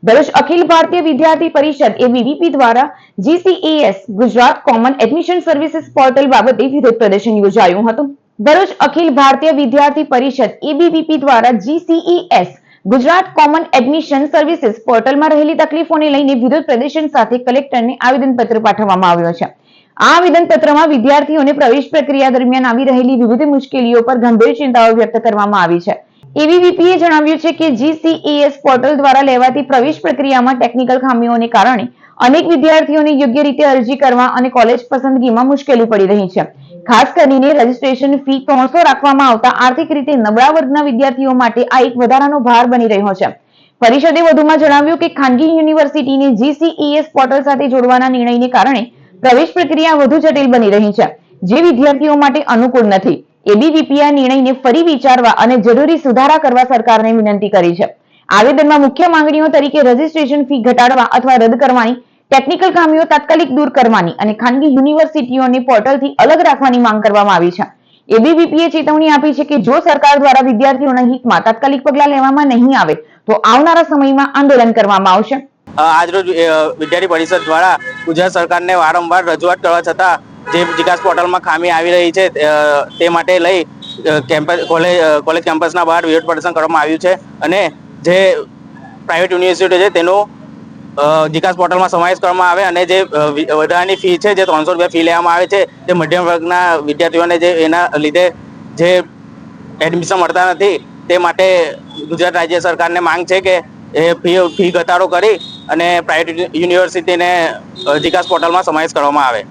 ભરૂચ અખિલ ભારતીય વિદ્યાર્થી પરિષદ એબીવીપી દ્વારા GCAS Gujarat Common Admission Services portal બાબતે વિરોધ પ્રદર્શન યોજાયું હતું. ભરૂચ અખિલ ભારતીય વિદ્યાર્થી પરિષદ એબીવીપી દ્વારા GCAS Gujarat Common Admission services પોર્ટલમાં રહેલી તકલીફોને લઈને વિરોધ પ્રદર્શન સાથે કલેક્ટરને આવેદનપત્ર પાઠવવામાં આવ્યું છે. આ આવેદનપત્રમાં વિદ્યાર્થીઓને પ્રવેશ પ્રક્રિયા દરમિયાન આવી રહેલી વિવિધ મુશ્કેલીઓ પર ગંભીર ચિંતાઓ વ્યક્ત કરવામાં આવી છે. એબીવીપીએ જણાવ્યું છે કે જીસીઈએસ પોર્ટલ દ્વારા લેવાતી પ્રવેશ પ્રક્રિયામાં ટેકનિકલ ખામીઓને કારણે અનેક વિદ્યાર્થીઓને યોગ્ય રીતે અરજી કરવા અને કોલેજ પસંદગીમાં મુશ્કેલી પડી રહી છે. ખાસ કરીને રજીસ્ટ્રેશન ફી 300 રાખવામાં આવતા આર્થિક રીતે નબળા વર્ગના વિદ્યાર્થીઓ માટે આ એક વધારાનો ભાર બની રહ્યો છે. પરિષદે વધુમાં જણાવ્યું કે ખાનગી યુનિવર્સિટીને જીસીઈએસ પોર્ટલ સાથે જોડવાના નિર્ણયને કારણે પ્રવેશ પ્રક્રિયા વધુ જટિલ બની રહી છે, જે વિદ્યાર્થીઓ માટે અનુકૂળ નથી. એબીવીપીએ આ નિર્ણયને ફરી વિચારવા અને જરૂરી સુધારા કરવા સરકારને વિનંતી કરી છે. આવેદનમાં મુખ્ય માંગણીઓ તરીકે રજીસ્ટ્રેશન ફી ઘટાડવા અથવા રદ કરવાની, ટેકનિકલ ખામીઓ તાત્કાલિક દૂર કરવાની અને ખાનગી યુનિવર્સિટીઓને પોર્ટલથી અલગ રાખવાની માંગ કરવામાં આવી છે. એબીવીપીએ ચેતવણી આપી છે કે જો સરકાર દ્વારા વિદ્યાર્થીઓના હિતમાં તાત્કાલિક પગલાં લેવામાં નહીં આવે તો આવનારા સમયમાં આંદોલન કરવામાં આવશે. આજરોજ વિદ્યાર્થી પરિષદ દ્વારા ગુજરાત સરકારને વારંવાર રજૂઆત કરવા છતાં જે વિકાસ પોર્ટલમાં ખામી આવી રહી છે તે માટે લઈ કોલેજ કેમ્પસના બહાર વિરોધ પ્રદર્શન કરવામાં આવ્યું છે અને જે પ્રાઇવેટ યુનિવર્સિટી છે તેનો વિકાસ પોર્ટલમાં સમાવેશ કરવામાં આવે અને જે વધારાની ફી છે, જે 300 રૂપિયા ફી લેવામાં આવે છે, તે મધ્યમ વર્ગના વિદ્યાર્થીઓને જે એના લીધે જે એડમિશન મળતા નથી, તે માટે ગુજરાત રાજ્ય સરકારને માંગ છે કે એ ફી ઘટાડો કરી અને પ્રાઇવેટ યુનિવર્સિટીને વિકાસ પોર્ટલમાં સમાવેશ કરવામાં આવે.